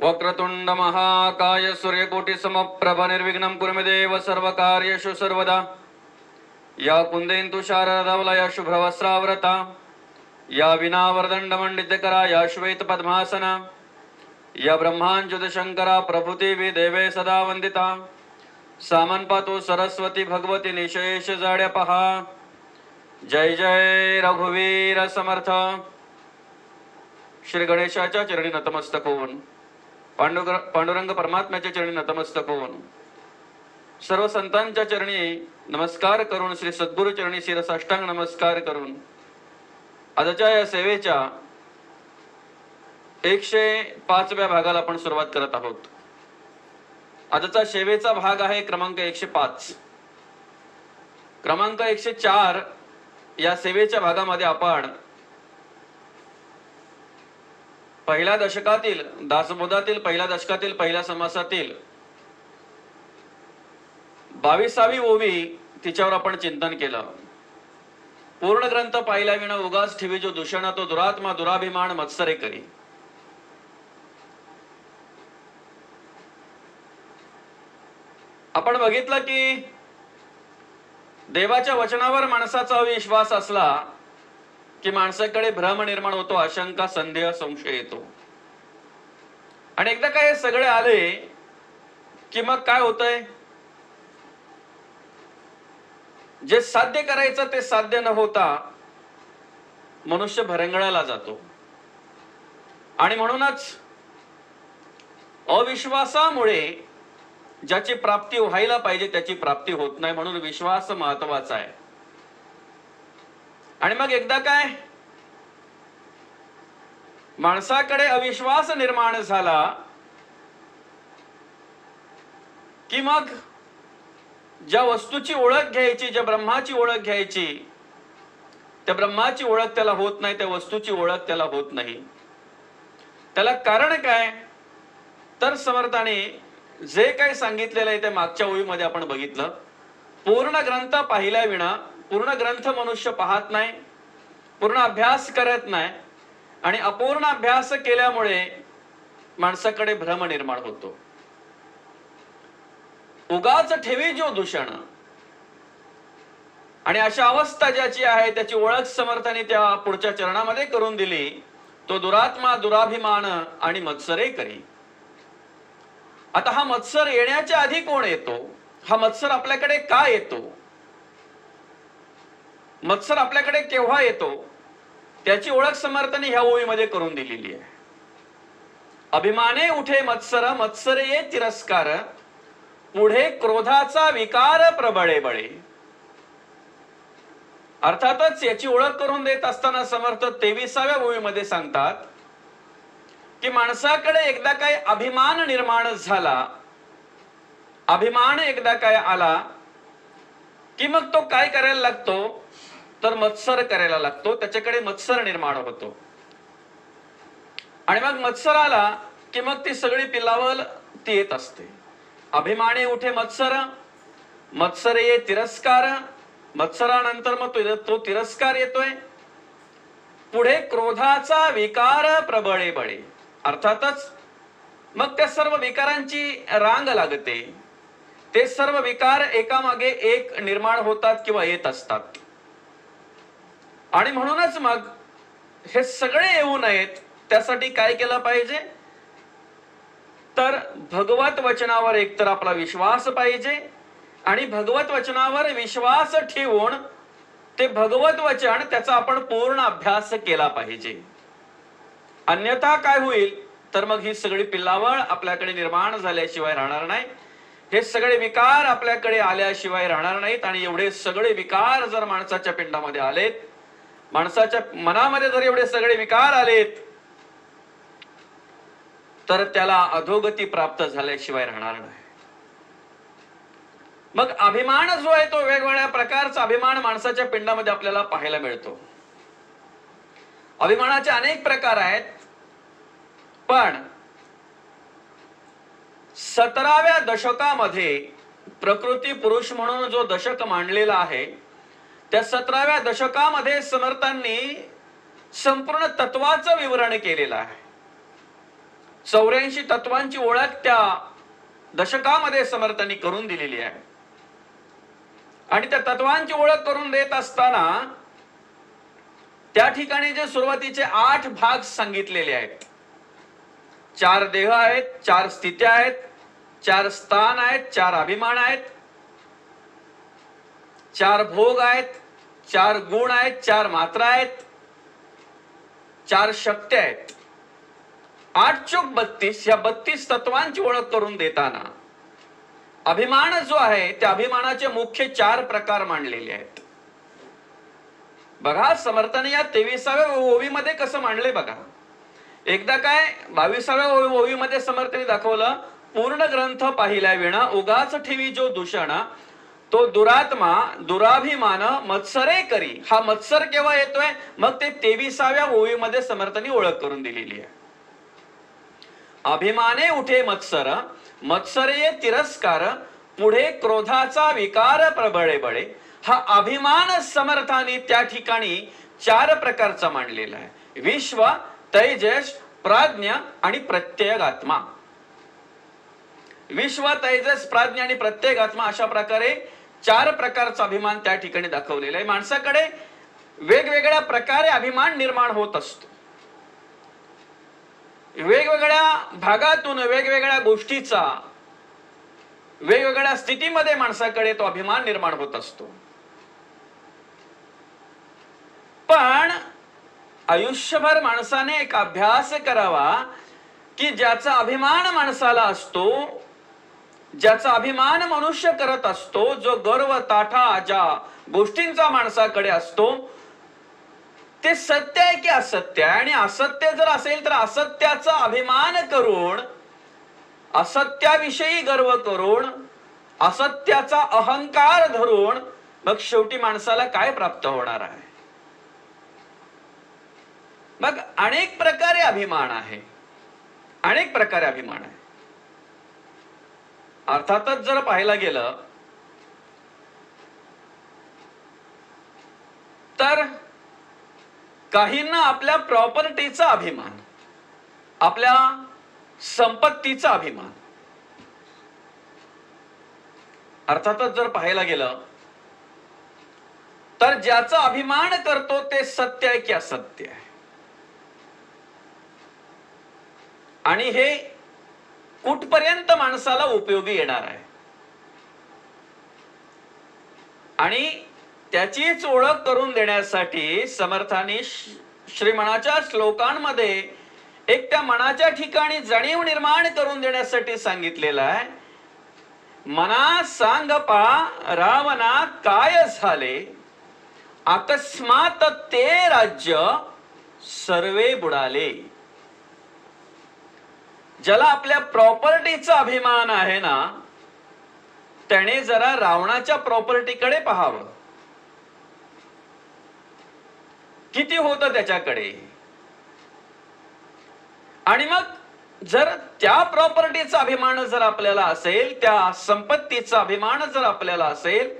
वक्रतुंड महाकाय सूर्यकोटि समप्रभ निर्विघ्नं कुरु मे देव सर्वकार्येषु सर्वदा। या कुंदेन्दुशारदवलया शुभ्रवस्त्रावृता, या विनावर्दण्डमण्डितकरा, या श्वेतपद्मासना, या ब्रह्माञ्च्युतशङ्करा प्रभृति देवे सदा वन्दिता। सामन्पातु सरस्वती भगवती निशेष जाड्यपहा। जय जय रघुवीर समर्थ। श्री गणेशाच्या चरणी नतमस्तक होऊन, पांडुरंग परमात्म्याच्या चरणी नतमस्तक होऊन, सर्व संतांच्या चरणी नमस्कार करून, श्री सद्गुरु चरणी शिरसाष्टांग नमस्कार करून आजच्या या सेवेच्या 105व्या भागाला आपण सुरुवात करत आहोत। आजचा सेवेचा भाग आहे क्रमांक 105। क्रमांक 104 या सेवेच्या भागामध्ये आपण पहिल्या दशकातील दासबोधातील पहिल्या दशकातील पहिल्या समासातील 22वी ओवी तिच्यावर आपण चिंतन केलं। पूर्ण ग्रंथ पाहिला विना उगाच ठेवी जो दूषण, तो दुरात्मा दुराभिमान मत्सरे करी। आपण बघितलं की देवाच्या वचनावर माणसाचा अविश्वास असला की माणसाकडे भ्रम निर्माण होतो, आशंका संदेह संशय येतो। आणि एकदा काय सगळे आले की मग काय होतंय, जे साध्य करायचं ते साध्य न होता मनुष्य भरंगळाला जातो। आणि म्हणूनच अविश्वासामुळे ज्याची प्राप्ती व्हायला पाहिजे त्याची प्राप्ती होत नाही, म्हणून विश्वास महत्वाचा आहे। आणि मग एकदा काय माणसाकडे अविश्वास निर्माण झाला की मग ज्या वस्तूची ओळख घ्यायची, ज्या ब्रह्माची ओळख घ्यायची, त्या ब्रह्माची ओळख त्याला होत नाही, त्या वस्तूची ओळख त्याला होत नाही। त्याला कारण काय, तर समर्थाने जे काही सांगितलेलं आहे ते मागच्या ओळीमध्ये आपण बघितलं। पूर्ण ग्रंथ पाहिल्या विना, पूर्ण ग्रंथ मनुष्य पाहत नाही, पूर्ण अभ्यास करत नाही, आणि अपूर्ण अभ्यास केल्यामुळे माणसाकडे भ्रम निर्माण होतो। उगाच ठेवी जो दूषण, आणि अशा अवस्था ज्याची आहे त्याची ओळख समर्थाने त्या पुढच्या चरणामध्ये करून दिली, तो दुरात्मा दुराभिमान आणि मत्सरे करी। आता हा मत्सर येण्याच्या आधी कोण येतो, हा मत्सर आपल्याकडे का येतो, मत्सर आपल्याकडे केव्हा येतो, त्याची ओळख समर्थाने ह्या ओळीमध्ये करून दिलेली आहे। अभिमाने उठे मत्सर, मत्सरे ये तिरस्कार, पुढे क्रोधाचा विकार प्रबळे बळे। अर्थातच याची ओळख करून देत असताना समर्थ 23व्या ओळीमध्ये सांगतात की माणसाकडे एकदा काय अभिमान निर्माण झाला, अभिमान एकदा काय आला की मग तो काय करायला लागतो, तर मत्सर करायला लागतो, त्याच्याकडे मत्सर निर्माण होतो। आणि मग मत्सर आला की मग ती सगळी पिलावल ती येत असते। अभिमाने उठे मत्सर, मत्सर ये तिरस्कार, मत्सरानंतर मग तो तिरस्कार येतोय, पुढे क्रोधाचा विकार प्रबळे बळे। अर्थातच मग त्या सर्व विकारांची रांग लागते, ते सर्व विकार एकामागे एक निर्माण होतात किंवा येत असतात। आणि म्हणूनच मग हे सगळे येऊ नयेत त्यासाठी काय केलं पाहिजे, तर भगवत वचनावर एकतर आपला विश्वास पाहिजे, आणि भगवत वचनावर विश्वास ठेवून ते भगवत वचन त्याचा आपण पूर्ण अभ्यास केला पाहिजे। अन्यथा काय होईल, तर मग ही सगळी पिल्लावळ आपल्याकडे निर्माण झाल्याशिवाय राहणार नाही, हे सगळे विकार आपल्याकडे आल्याशिवाय राहणार नाहीत। आणि एवढे सगळे विकार जर माणसाच्या पिंडामध्ये आलेत, माणसाच्या मनामध्ये जर एवढे सगळे विकार आलेत, तर त्याला अधोगती प्राप्त झाल्याशिवाय राहणार नाही। मग अभिमान जो आहे तो वेगवेगळ्या प्रकारचा अभिमान माणसाच्या पिंडामध्ये आपल्याला पाहायला मिळतो। अभिमानाचे अनेक प्रकार आहेत, पण 17व्या दशकामध्ये प्रकृती पुरुष म्हणून जो दशक मांडलेला आहे, त्या 17व्या दशकामध्ये समर्थांनी संपूर्ण तत्वाचं विवरण केलेलं आहे। 84 तत्वांची ओळख त्या दशकामध्ये समर्थांनी करून दिलेली आहे. आणि त्या तत्वांची ओळख करून देत असताना त्या ठिकाणी जे सुरुवातीचे 8 भाग सांगितलेले आहेत, 4 देह आहेत, 4 स्थित्या आहेत, 4 स्थान आहेत, 4 अभिमान आहेत, 4 भोग आहेत, 4 गुण आहेत, 4 मात्रा आहेत, 4 शक्ती आहेत. 8 चोक 32 या 32 तत्वांची ओळख करून देताना अभिमान जो आहे त्या अभिमानाचे मुख्य 4 प्रकार मांडलेले आहेत. बघा समर्थाने या 23व्या ओवीमध्ये कसं मांडले बघा. एकदा काय 22व्या ओवीमध्ये समर्थाने दाखवलं, पूर्ण ग्रंथ पाहिल्या विना उगाच ठेवी जो दूषण, तो दुरात्मा दुराभिमान मत्सरे करी. हा मत्सर केव्हा येतोय, मग ते 23व्या ओवीमध्ये समर्थाने ओळख करून दिलेली आहे. अभिमाने उठे मत्सर, मत्सरे तिरस्कार, पुढे क्रोधाचा विकार प्रबळे बळे. हा अभिमान समर्थाने त्या ठिकाणी 4 प्रकारचा मांडलेला आहे. विश्व, तेजस, प्राज्ञा आणि प्रत्येगात्मा. विश्व, तेजस, प्राज्ञा आणि प्रत्येगात्मा अशा प्रकारे 4 प्रकारचा अभिमान त्या ठिकाणी दाखवलेला आहे. माणसाकडे वेगवेगळ्या प्रकारे अभिमान निर्माण होत असतो. वेगवेगळ्या भागातून वेगवेगळ्या गोष्टीचा वेगवेगळ्या स्थितीमध्ये माणसाकडे तो अभिमान निर्माण होत असतो. पण आयुष्यभर माणसाने एक अभ्यास करावा की ज्याचा अभिमान माणसाला असतो, ज्याचा अभिमान मनुष्य करत असतो, जो गर्व ताठा ज्या गोष्टींचा माणसाकडे असतो, ते सत्य आहे की असत्य आहे. आणि असत्य जर असेल तर असत्याचा अभिमान करून, असत्याविषयी गर्व करून, असत्याचा अहंकार धरून मग शेवटी माणसाला काय प्राप्त होणार आहे. मग अनेक प्रकारे अभिमान आहे, अनेक प्रकारे अभिमान आहे. अर्थातच जर पाहायला गेलं तर काहींना आपल्या प्रॉपर्टीचा अभिमान, आपल्या संपत्तीचा अभिमान. अर्थातच जर पाहायला गेलं तर ज्याचा अभिमान करतो ते सत्य आहे की असत्य आहे. आणि हे कुठपर्यंत माणसाला उपयोगी येणार आहे. आणि त्याचीच ओळख करून देण्यासाठी समर्थांनी श्रीमनाच्या श्लोकांमध्ये एक त्या मनाच्या ठिकाणी जाणीव निर्माण करून देण्यासाठी सांगितलेलं आहे. मना सांग पा रावणा काय झाले, अकस्मात ते राज्य सर्वे बुडाले. ज्याला आपल्या प्रॉपर्टीचा अभिमान आहे ना, त्याने जरा रावणाच्या प्रॉपर्टीकडे पाहावं. किती होतं त्याच्याकडे. आणि मग जर त्या प्रॉपर्टीचा अभिमान जर आपल्याला असेल, त्या संपत्तीचा अभिमान जर आपल्याला असेल,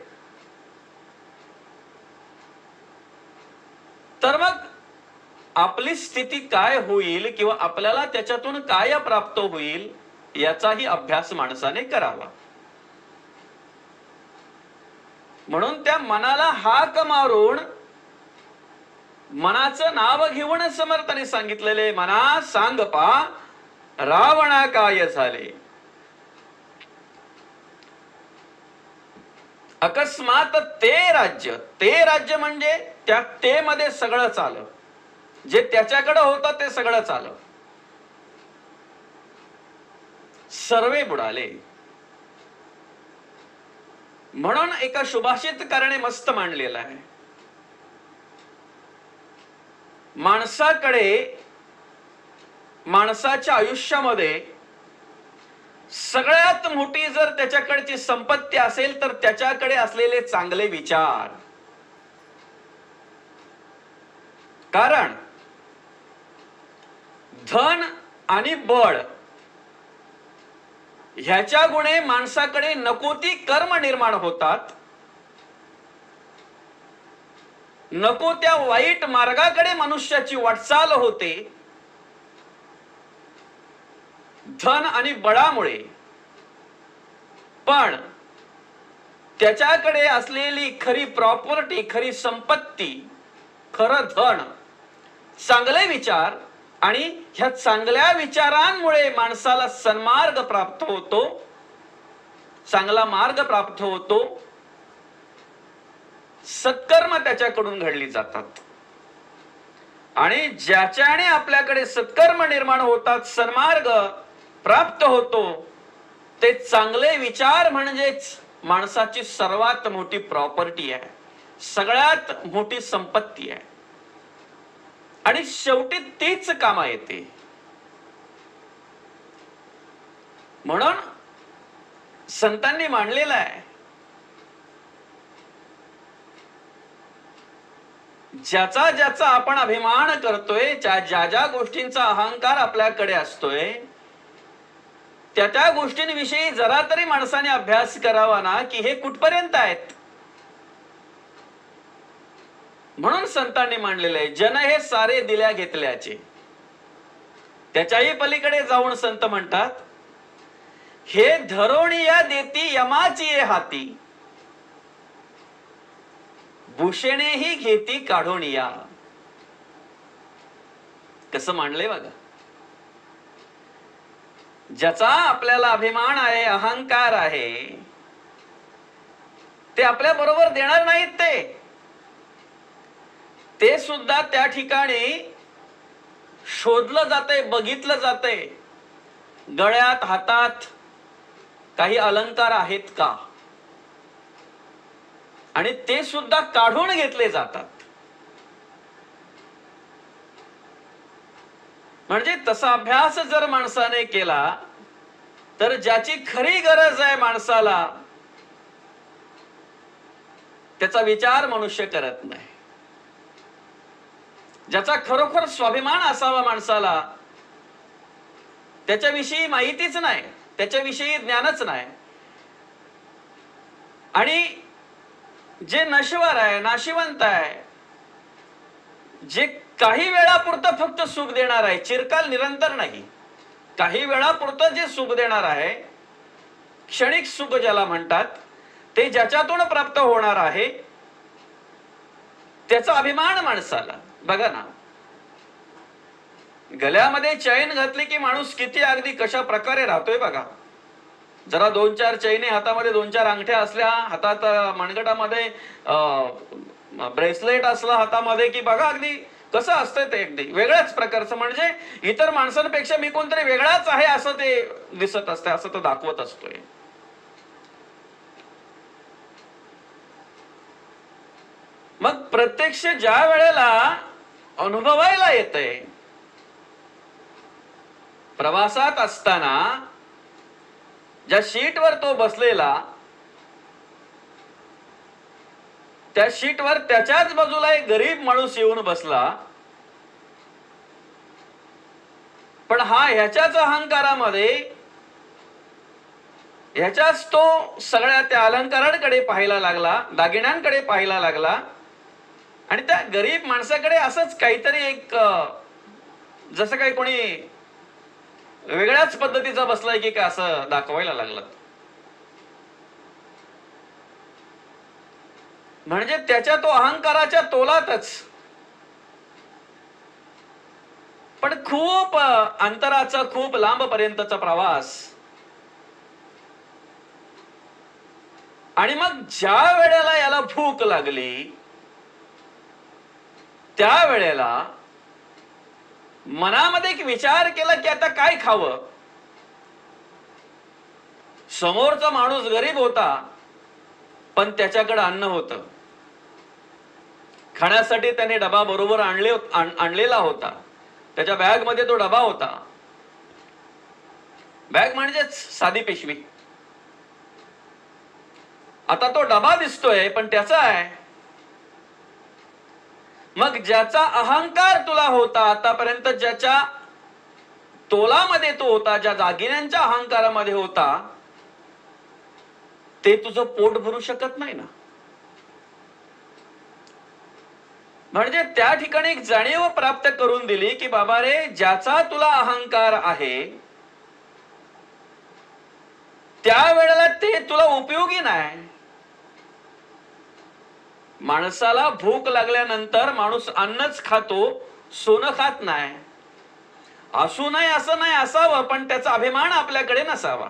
तर मग आपली स्थिती काय होईल किंवा आपल्याला त्याच्यातून काय प्राप्त होईल याचाही अभ्यास माणसाने करावा. म्हणून त्या मनाला हाक मारून मनाचं नाव घेऊन समर्थाने सांगितलेले, मना सांग पा रावणा काय झाले. अकस्मात ते राज्य, ते राज्य म्हणजे त्या ते मध्ये सगळंच आलं, जे त्याच्याकडे होतं ते सगळंच आलं. सर्वे बुडाले. म्हणून एका सुभाषितकाराने मस्त मांडलेलं आहे, माणसाकडे, माणसाच्या आयुष्यामध्ये सगळ्यात मोठी जर त्याच्याकडची संपत्ती असेल तर त्याच्याकडे असलेले चांगले विचार. कारण धन आणि बळ ह्याच्या गुणे माणसाकडे नको ती कर्म निर्माण होतात, नको त्या वाईट मार्गाकडे मनुष्याची वाटचाल होते. धन आणि बळामुळे, पण त्याच्याकडे असलेली खरी प्रॉपर्टी, खरी संपत्ती, खरं धन, चांगले विचार, आणि ह्या चांगल्या विचारांमुळे माणसाला सन्मार्ग प्राप्त होतो, चांगला मार्ग प्राप्त होतो, सत्कर्म त्याच्याकडून घडली जातात. आणि ज्याच्याने आपल्याकडे सत्कर्म निर्माण होतात, सन्मार्ग प्राप्त होतो, ते चांगले विचार म्हणजेच माणसाची सर्वात मोठी प्रॉपर्टी आहे, सगळ्यात मोठी संपत्ती आहे. आणि शेवटी तीच कामा येते. म्हणून संतांनी मांडलेलं आहे, ज्याचा ज्याचा आपण अभिमान करतोय, ज्या ज्या गोष्टींचा अहंकार आपल्याकडे असतोय, त्या गोष्टींविषयी जरा तरी माणसाने अभ्यास करावा ना, की हे कुठपर्यंत आहेत. म्हणून संतांनी मांडलेले आहे, जन हे सारे दिल्या घेतल्याचे. त्याच्याही पलीकडे जाऊन संत म्हणतात, हे धरोणिया देती यमाची ये हाती, भूषणेही घेती काढून या. कसं मांडलंय बघा. ज्याचा आपल्याला अभिमान आहे, अहंकार आहे, ते आपल्या बरोबर देणार नाहीत. ते सुद्धा त्या ठिकाणी शोधलं जातंय, बघितलं जातंय, गळ्यात हातात काही अलंकार आहेत का, आणि ते सुद्धा काढून घेतले जातात. म्हणजे तसा अभ्यास जर माणसाने केला तर ज्याची खरी गरज आहे माणसाला, त्याचा विचार मनुष्य करत नाही. ज्याचा खरोखर स्वाभिमान असावा माणसाला, त्याच्याविषयी माहितीच नाही, त्याच्याविषयी ज्ञानच नाही. आणि जे नश्वर आहे, नाशिवंत आहे, जे काही वेळापुरतं फक्त सुख देणार आहे, चिरकाल निरंतर नाही, काही वेळापुरतं जे सुख देणार आहे, क्षणिक सुख ज्याला म्हणतात, ते ज्याच्यातून प्राप्त होणार आहे, त्याचा अभिमान माणसाला. बघा ना, गळ्यामध्ये चैन घातली की माणूस किती अगदी कशा प्रकारे राहतोय बघा. जरा 2-4 चैनी हातामध्ये, 2-4 अंगठ्या असल्या हातात, मनगटामध्ये ब्रेसलेट असला हातामध्ये, की बघा अगदी कसं असतंय ते, अगदी वेगळ्याच प्रकारचं. म्हणजे इतर माणसांपेक्षा मी कोणतरी वेगळाच आहे असं ते दिसत असते, असं तो दाखवत असतोय. मग प्रत्यक्ष ज्या वेळेला अनुभवायला येतंय, प्रवासात असताना ज्या शीटवर तो बसलेला, त्या शीटवर त्याच्याच बाजूला एक गरीब माणूस येऊन बसला, पण हा ह्याच्याच अहंकारामध्ये, ह्याच्याच तो सगळ्या त्या अलंकारांकडे पाहायला लागला, दागिन्यांकडे पाहायला लागला, आणि त्या गरीब माणसाकडे असंच काहीतरी एक, जसं काही कोणी वेगळ्याच पद्धतीचा बसलाय की काय असं दाखवायला लागला. म्हणजे त्याच्या तो अहंकाराच्या तोलातच, पण खूप अंतराचा, खूप लांब पर्यंतचा प्रवास. आणि मग ज्या वेळेला याला भूक लागली, त्या वेळेला मनामध्ये एक विचार केला की आता काय खावं. समोरचा माणूस गरीब होता, पण त्याच्याकडे अन्न होतं, खाण्यासाठी त्याने डबा बरोबर आणलेला होता, त्याच्या बॅग मध्ये तो डबा होता. बॅग म्हणजेच साधी पिशवी. आता तो डबा दिसतोय पण त्याचा आहे. मग ज्याचा अहंकार तुला होता आतापर्यंत, ज्याच्या तोलामध्ये तो होता, ज्या दागिन्यांच्या अहंकारामध्ये होता, ते तुझं पोट भरू शकत नाही ना. म्हणजे त्या ठिकाणी एक जाणीव प्राप्त करून दिली की बाबा रे, ज्याचा तुला अहंकार आहे, त्यावेळेला ते तुला उपयोगी नाही. माणसाला भूक लागल्यानंतर माणूस अन्नच खातो, सोनं खात नाही. असू नये असं नाही, असावं, पण त्याचा अभिमान आपल्याकडे नसावा.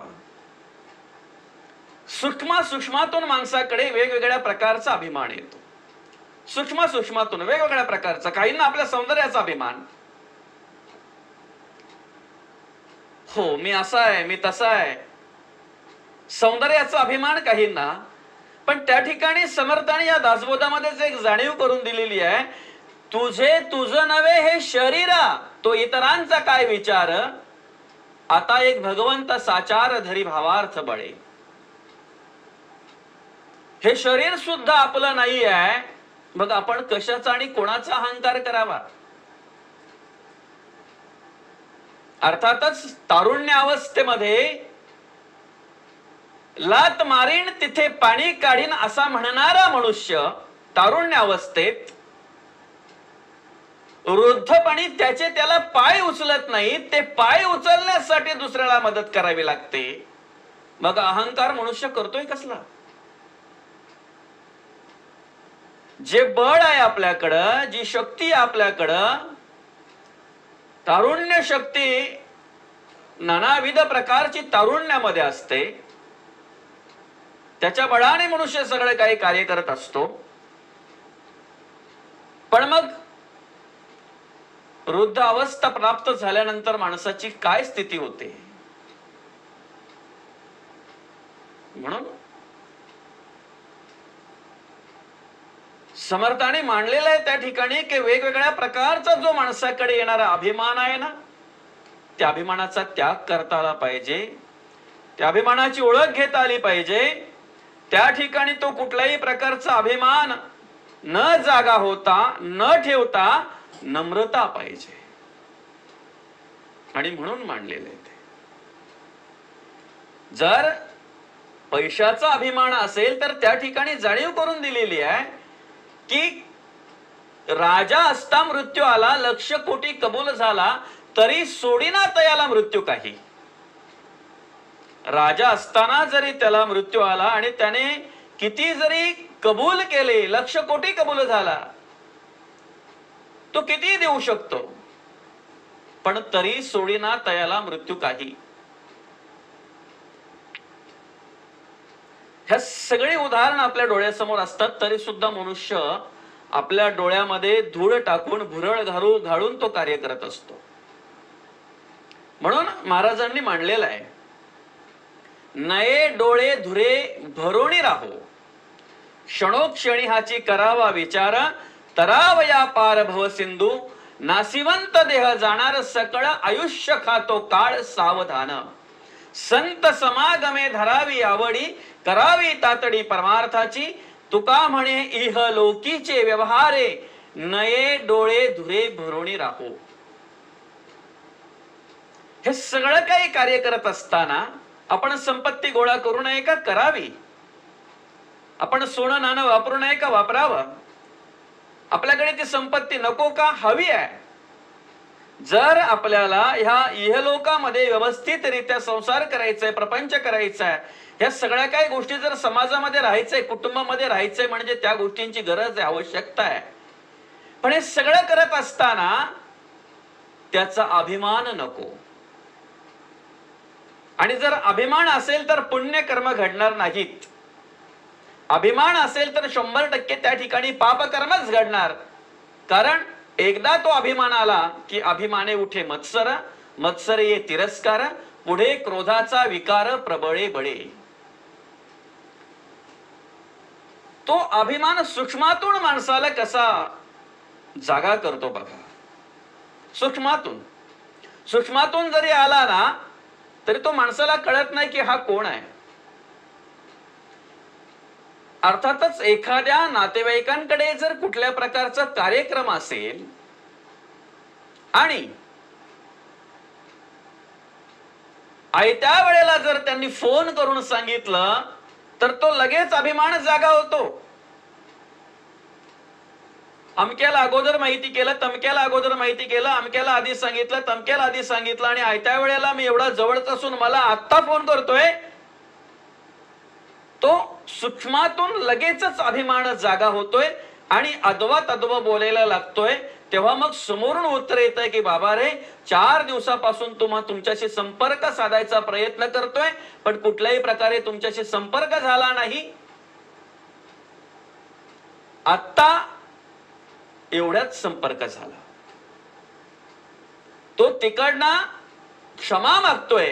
सूक्ष्मातून माणसाकडे वेगवेगळ्या प्रकारचा अभिमान येतो. सूक्ष्मातून वेगवेगळ्या प्रकारचा. काहींना आपल्या सौंदर्याचा अभिमान, हो मी असा आहे, मी तसा आहे, सौंदर्याचा अभिमान काहींना. पण त्या ठिकाणी समर्थाने या दासबोधामध्येच एक जाणीव करून दिलेली आहे, तुझं नव्हे हे शरीरा, तो इतरांचा काय विचार, आता एक भगवंत साचार धरी भावार्थ बळे. हे शरीर सुद्धा आपलं नाही आहे, मग आपण कशाचा आणि कोणाचा अहंकार करावा. अर्थातच तारुण्य अवस्थेमध्ये लात मारीन तिथे पाणी काढीन असा म्हणणारा मनुष्य तारुण्य अवस्थेत वृद्धपणी त्याला पाय उचलत नाही, ते पाय उचलण्यासाठी दुसऱ्याला मदत करावी लागते. मग अहंकार मनुष्य करतोय कसला. जे बळ आहे आपल्याकडं, जी शक्ती आहे आपल्याकडं, तारुण्य शक्ती नानाविध प्रकारची तारुण्यामध्ये असते. त्याच्या बळाने मनुष्य सगळे काही कार्य करत असतो. पण मग वृद्ध अवस्था प्राप्त झाल्यानंतर माणसाची काय स्थिती होते. म्हणून समर्थाने मांडलेलं आहे त्या ठिकाणी की वेगवेगळ्या प्रकारचा जो माणसाकडे येणारा अभिमान आहे ना, त्या अभिमानाचा त्याग करता आला पाहिजे. त्या अभिमानाची ओळख घेता आली पाहिजे. त्या ठिकाणी तो कुठल्याही प्रकारचा अभिमान न जागा होता, न ठेवता नम्रता पाहिजे. आणि म्हणून मांडलेले ते. जर पैशाचा अभिमान असेल तर त्या ठिकाणी जाणीव करून दिलेली आहे की राजा असता मृत्यू आला, 1,00,000 कोटी कबूल झाला, तरी सोडीना तयाला मृत्यू काही. राजा असताना जरी त्याला मृत्यू आला आणि त्याने किती जरी कबूल केले, 1,00,000 कोटी कबूल झाला, तो किती देऊ शकतो, पण तरी सोडीना तयाला मृत्यू काही. ह्या सगळी उदाहरण आपल्या डोळ्यासमोर असतात, तरी सुद्धा मनुष्य आपल्या डोळ्यामध्ये धूळ टाकून, भुरळ घालून तो कार्य करत असतो. म्हणून महाराजांनी मांडलेलं आहे, नये डोळे धुरे भरोणी राहो, क्षणोक्षणी हाची करावा विचार, तरावया पार भव सिंधू, नासिवंत देह जाणार सकळ, आयुष्य खातो काळ सावधान, संत समागमे धरावी आवडी, करावी तातडी परमार्थाची, तुका म्हणे इह लोकीचे व्यवहारे, नये डोळे धुरे भरोणी राहो. हे सगळं काही कार्य करत असताना आपण संपत्ती गोळा करू नये का, करावी. आपण सोनं नाणं वापरू नये का, वापरावं. आपल्याकडे ती संपत्ती नको का, हवी आहे. जर आपल्याला ह्या इहलोकामध्ये व्यवस्थितरित्या संसार करायचा आहे, प्रपंच करायचा आहे, ह्या सगळ्या काही गोष्टी जर समाजामध्ये राहायचंय, कुटुंबामध्ये राहायचंय, म्हणजे त्या गोष्टींची गरज आहे, आवश्यकता आहे. पण हे सगळं करत असताना त्याचा अभिमान नको. आणि जर अभिमान असेल तर पुण्य कर्म घडणार नाहीत. अभिमान असेल तर 100% त्या ठिकाणी पापकर्मच घडणार. कारण एकदा तो अभिमान आला की अभिमाने उठे मत्सर, मत्सर ये तिरस्कार, पुढे क्रोधाचा विकार प्रबळे बळे. तो अभिमान सूक्ष्मातून माणसाला कसा जागा करतो बघा. सूक्ष्मातून जरी आला ना तरी तो माणसाला कळत नाही की हा कोण आहे. अर्थातच एखाद्या नातेवाईकांकडे जर कुठल्या प्रकारचा कार्यक्रम असेल आणि आयत्या वेळेला जर त्यांनी फोन करून सांगितलं तर तो लगेच अभिमान जागा होतो. अमक्याला अगोदर माहिती केलं, तमक्याला अगोदर माहिती केलं, अमक्याला आधी सांगितलं, तमक्याला आधी सांगितलं, आणि आयत्या वेळेला मी एवढा जवळच असून मला आत्ता फोन करतोय, तो सूक्ष्मातून लगेचच अभिमान जागा होतोय आणि अदवा तद्व बोलायला लागतोय. तेव्हा मग समोरून उत्तर येत आहे की बाबा रे, 4 दिवसापासून तुमच्याशी संपर्क साधायचा प्रयत्न करतोय, पण कुठल्याही प्रकारे तुमच्याशी संपर्क झाला नाही. आता एवढ्याच संपर्क झाला. तो तिकडनं क्षमा मागतोय.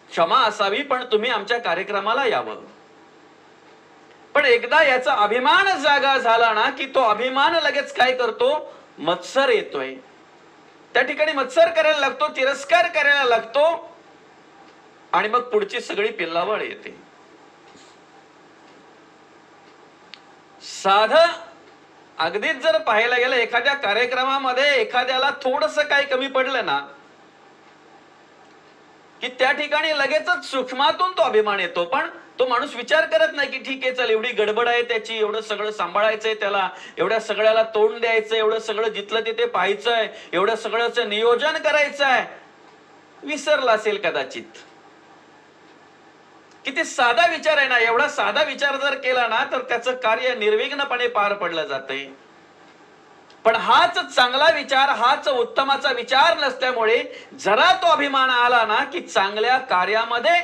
क्षमा असावी, पण तुम्ही आमच्या कार्यक्रमाला यावं. पण एकदा याचा अभिमान जागा झाला ना की तो अभिमान लगेच काय करतो, मत्सर येतोय. त्या ठिकाणी मत्सर करायला लागतो, तिरस्कार करायला लागतो आणि मग पुढची सगळी पिल्लावळ येते. साधं अगदीच जर पाहायला गेलं, एखाद्या कार्यक्रमामध्ये एखाद्याला थोडस काही कमी पडलं ना की त्या ठिकाणी लगेचच सूक्ष्मातून तो अभिमान येतो. पण तो माणूस विचार करत नाही की ठीक आहे, चल एवढी गडबड आहे त्याची, एवढं सगळं सांभाळायचंय त्याला, एवढ्या सगळ्याला तोंड द्यायचंय, एवढं सगळं जिथलं तिथे पाहायचंय, एवढं सगळंच नियोजन करायचंय. विसरला असेल कदाचित. किती साधा विचार आहे ना. एवढा साधा विचार जर केला ना तर त्याचं कार्य निर्विघ्नपणे पार पडलं जाते. पण हाच चांगला विचार, हाच उत्तमाचा विचार नसल्यामुळे जरा तो अभिमान आला ना की चांगल्या कार्यामध्ये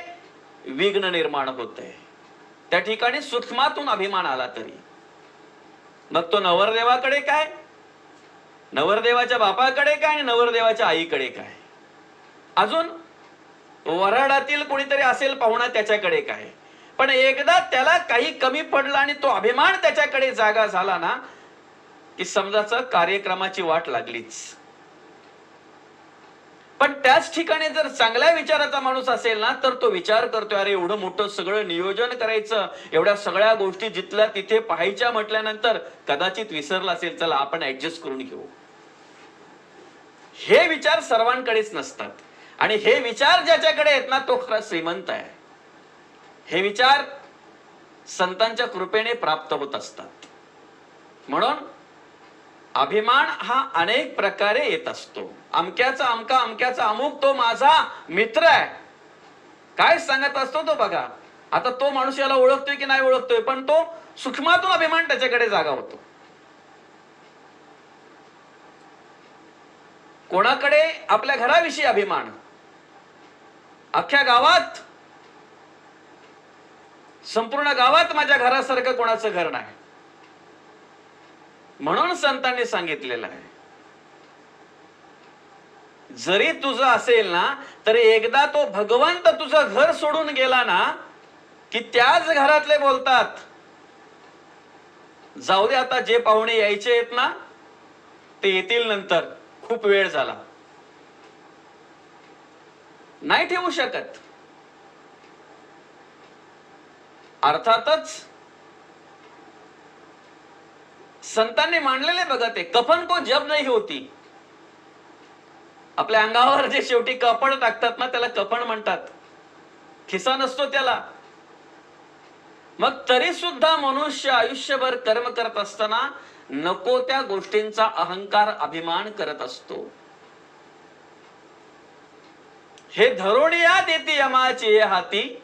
विघ्न निर्माण होते. त्या ठिकाणी सूक्ष्मातून अभिमान आला तरी मग तो नवरदेवाकडे काय, नवरदेवाच्या बापाकडे काय आणि नवरदेवाच्या आईकडे काय, अजून वराडातील कोणीतरी असेल पाहुणा त्याच्याकडे काय. पण एकदा त्याला काही कमी पडलं आणि तो अभिमान त्याच्याकडे जागा झाला ना की समजाचं कार्यक्रमाची वाट लागलीच. पण त्याच ठिकाणी जर चांगल्या विचाराचा माणूस असेल ना तर तो विचार करतोय, अरे एवढं मोठं सगळं नियोजन करायचं, एवढ्या सगळ्या गोष्टी जिथल्या तिथे पाहायच्या म्हटल्यानंतर कदाचित विसरला असेल, चला आपण ऍडजस्ट करून घेऊ. हे विचार सर्वांकडेच नसतात आणि हे विचार ज्याच्याकडे आहेत ना तो खरा श्रीमंत आहे. हे विचार संतांच्या कृपेने प्राप्त होत असतात. म्हणून अभिमान हा अनेक प्रकारे येत असतो. अमक्याचा अमका, अमक्याचा अमुक तो माझा मित्र आहे काय सांगत असतो तो बघा. आता तो माणूस याला ओळखतोय की नाही ओळखतोय, पण तो सूक्ष्मातून अभिमान त्याच्याकडे जागा होतो. कोणाकडे आपल्या घराविषयी अभिमान, अख्ख्या गावात, संपूर्ण गावात माझ्या घरासारखं कोणाचं घर नाही. म्हणून संतांनी सांगितलेलं आहे, जरी तुझं असेल ना तरी एकदा तो भगवंत तुझं घर सोडून गेला ना की त्याच घरातले बोलतात, जाऊ दे आता जे पाहुणे यायचे आहेत ना ते येतील नंतर, खूप वेळ झाला. नाही ठेवू शकत. अर्थातच संतांनी मांडलेले बघा ते कफन को जब नाही होती. आपल्या अंगावर जे शेवटी कपड टाकतात ना त्याला कफन म्हणतात. खिसा नसतो त्याला. मग तरी सुद्धा मनुष्य आयुष्यभर कर्म करत असताना नको त्या गोष्टींचा अहंकार, अभिमान करत असतो. हे धरोणिया देती यमाची हाती,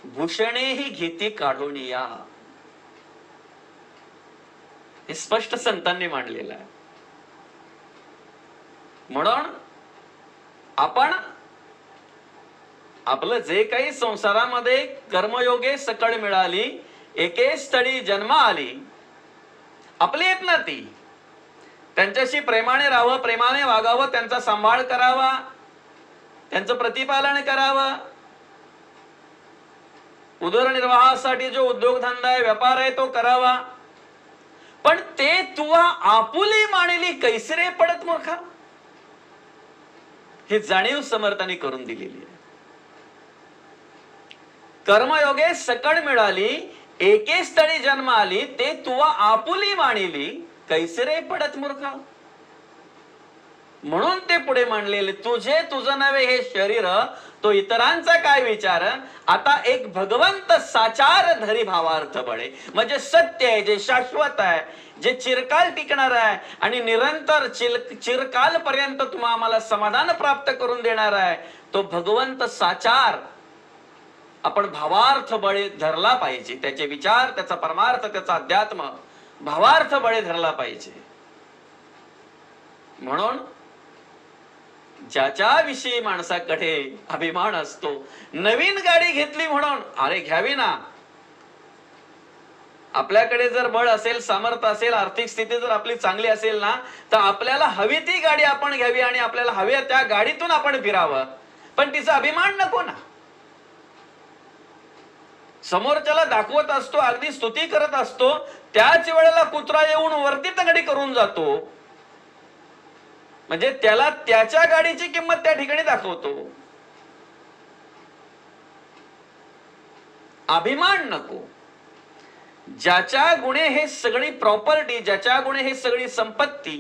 भूषणेही घेती काढोनिया. हे स्पष्ट संतांनी मांडलेलं आहे. म्हणून आपण आपलं जे काही संसारामध्ये कर्मयोगे सकळ मिळाली, एके स्थळी जन्म आली, आपली येत ना ती, त्यांच्याशी प्रेमाने राहावं, प्रेमाने वागावं, त्यांचा सांभाळ करावा, त्यांचं प्रतिपालन करावं. उदरनिर्वाहासाठी जो उद्योगधंदा आहे, व्यापार आहे तो करावा. पण ते तुवा आपुली मानली कैसरे पडत मूर्खा. ही जाणीव समर्थांनी करून दिलेली आहे. कर्मयोगे सकळ मिळाली, एके स्थळी जन्म आली, ते तुवा आपुली मानिली कैसरे पडत मूर्खा. म्हणून ते पुढे मांडलेले, तुझे तुझं नव्हे हे शरीर, तो इतरांचा काय विचार, आता एक भगवंत साचार धरी भावार्थ बळे. म्हणजे सत्य आहे, जे शाश्वत आहे, जे चिरकाल टिकणार आहे आणि निरंतर चिरकाल पर्यंत तुम्हा आम्हाला समाधान प्राप्त करून देणार आहे, तो भगवंत साचार आपण भावार्थ बळे धरला पाहिजे. त्याचे विचार, त्याचा परमार्थ, त्याचा अध्यात्म भावार्थ बळे धरला पाहिजे. म्हणून ज्याच्या विषयी माणसाकडे अभिमान असतो, नवीन गाडी घेतली म्हणून अरे घ्यावी ना. आपल्याकडे जर बळ असेल, सामर्थ्य असेल, आर्थिक स्थिती जर आपली चांगली असेल ना, तर आपल्याला हवी ती गाडी आपण घ्यावी आणि आपल्याला हव्या त्या गाडीतून आपण फिरावं. पण तिचा अभिमान नको ना. समोरच्याला दाखवत असतो, अगदी स्तुती करत असतो, त्याच वेळेला कुत्रा येऊन वरती तंगडी करून जातो. म्हणजे त्याला त्याच्या गाडीची किंमत त्या ठिकाणी दाखवतो. अभिमान नको. ज्याच्या गुणे हे सगळी प्रॉपर्टी, ज्याच्या गुणे हे सगळी संपत्ती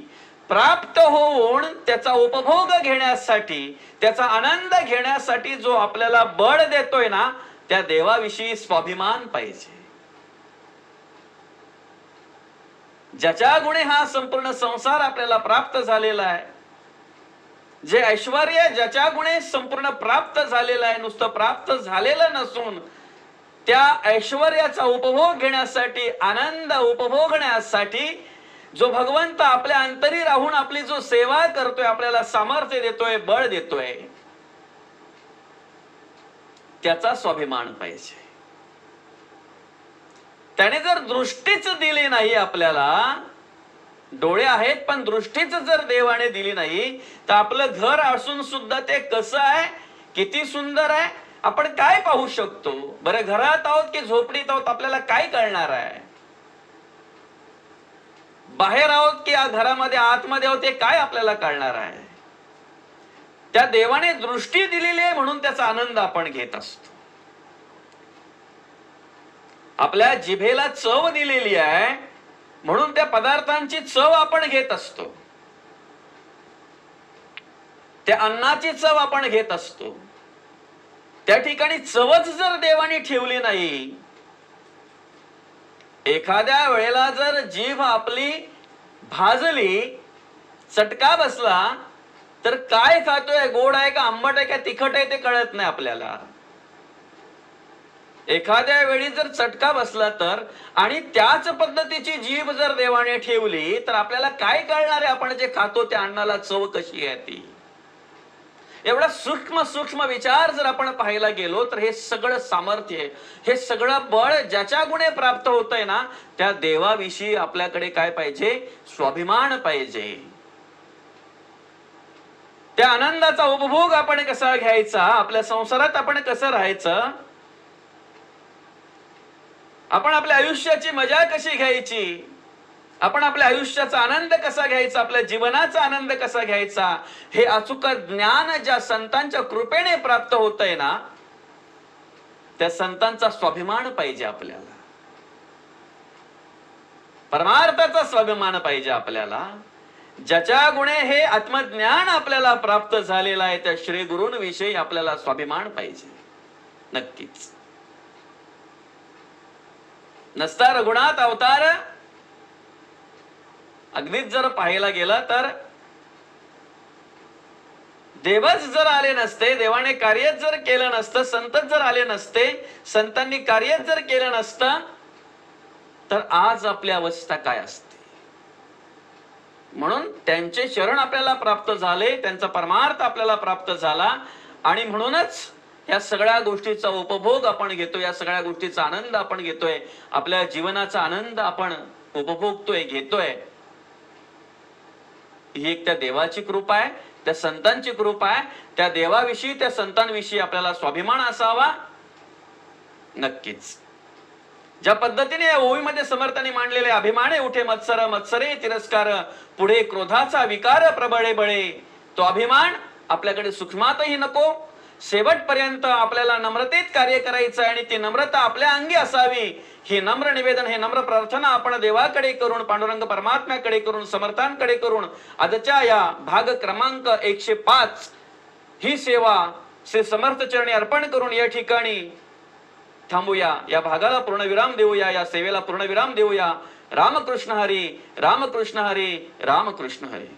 प्राप्त होऊन त्याचा उपभोग घेण्यासाठी, त्याचा आनंद घेण्यासाठी जो आपल्याला बळ देतोय ना, त्या देवाविषयी स्वाभिमान पाहिजे. ज्याच्या गुणे हा संपूर्ण संसार आपल्याला प्राप्त झालेला आहे, जे ऐश्वर्य ज्याच्या गुणे संपूर्ण प्राप्त झालेलं आहे, नुसतं प्राप्त झालेलं नसून त्या ऐश्वर्याचा उपभोग घेण्यासाठी, आनंद उपभोगण्यासाठी जो भगवंत आपल्या अंतरी राहून आपली जो सेवा करतोय, आपल्याला सामर्थ्य देतोय, बळ देतोय, त्याचा स्वाभिमान पाहिजे. त्याने जर दृष्टीच दिली नाही, आपल्याला डोळे आहेत पण दृष्टीच जर देवाने दिली नाही, तर आपलं घर असून सुद्धा ते कसं आहे, किती सुंदर आहे, आपण काय पाहू शकतो? बरं, घरात आहोत की झोपडीत आहोत आपल्याला काय कळणार आहे? बाहेर आहोत की घरामध्ये आतमध्ये आहोत हे काय आपल्याला कळणार आहे? त्या देवाने दृष्टी दिलेली आहे म्हणून त्याचा आनंद आपण घेत असतो. आपल्या जिभेला चव दिलेली आहे म्हणून त्या पदार्थांची चव आपण घेत असतो. त्या अन्नाची चव आपण घेत असतो. त्या ठिकाणी चवच जर देवाने ठेवली नाही, एखाद्या वेळेला जर जीभ आपली भाजली, चटका बसला, तर काय खातोय, गोड आहे का आंबट आहे का तिखट आहे ते कळत नाही आपल्याला. एखाद्या वेळी जर चटका बसला तर, आणि त्याच पद्धतीची जीभ जर देवाने ठेवली तर आपल्याला काय कळणार आहे आपण जे खातो त्या अन्नाला चव कशी आहे ती? एवढा सूक्ष्म सूक्ष्म विचार जर आपण पाहायला गेलो तर हे सगळं सामर्थ्य, हे सगळं बळ ज्याच्या गुणे प्राप्त होतंय ना, त्या देवाविषयी आपल्याकडे काय पाहिजे? स्वाभिमान पाहिजे. त्या आनंदाचा उपभोग आपण कसा घ्यायचा, आपल्या संसारात आपण कसं राहायचं, आपण आपल्या आयुष्याची मजा कशी घ्यायची, आपण आपल्या आयुष्याचा आनंद कसा घ्यायचा, आपल्या जीवनाचा आनंद कसा घ्यायचा, हे अचूक ज्ञान ज्या संतांच्या कृपेने प्राप्त होतंय ना, त्या संतांचा स्वाभिमान पाहिजे आपल्याला. परमार्थाचा स्वाभिमान पाहिजे आपल्याला. ज्याच्या गुणे हे आत्मज्ञान आपल्याला प्राप्त झालेलं आहे त्या श्री गुरूंविषयी आपल्याला स्वाभिमान पाहिजे. नक्कीच. नसता रघुनाथ अवतार अगदीच जर पाहायला गेला तर देवच जर आले नसते, देवाने कार्य जर केलं नसतं, संतच जर आले नसते, संतांनी कार्य जर केलं नसतं, तर आज आपली अवस्था काय असते? म्हणून त्यांचे शरण आपल्याला प्राप्त झाले, त्यांचा परमार्थ आपल्याला प्राप्त झाला, आणि म्हणूनच या सगळ्या गोष्टीचा उपभोग आपण घेतोय, या सगळ्या गोष्टीचा आनंद आपण घेतोय, आपल्या जीवनाचा आनंद आपण उपभोगतोय, घेतोय. ही एक त्या देवाची कृपा आहे, त्या संतांची कृपा आहे. त्या देवाविषयी, त्या संतांविषयी आपल्याला स्वाभिमान असावा. नक्कीच. ज्या पद्धतीने या ओवीमध्ये समर्थांनी मांडलेले अभिमाने उठे मत्सर, मत्सरे तिरस्कार, पुढे क्रोधाचा विकार प्रबळे बळे, तो अभिमान आपल्याकडे सूक्ष्मातही नको. शेवटपर्यंत आपल्याला नम्रतेत कार्य करायचं आहे आणि ती नम्रता आपल्या अंगी असावी. ही नम्र निवेदन, हे नम्र प्रार्थना आपण देवाकडे करून, पांडुरंग परमात्म्याकडे करून, समर्थांकडे करून आजच्या या भाग क्रमांक 105 ही सेवा श्री समर्थ चरणी अर्पण करून या ठिकाणी थांबूया. या भागाला पूर्णविराम देऊया, या सेवेला पूर्णविराम देऊया. रामकृष्ण हरी, रामकृष्ण हरी, रामकृष्ण हरी.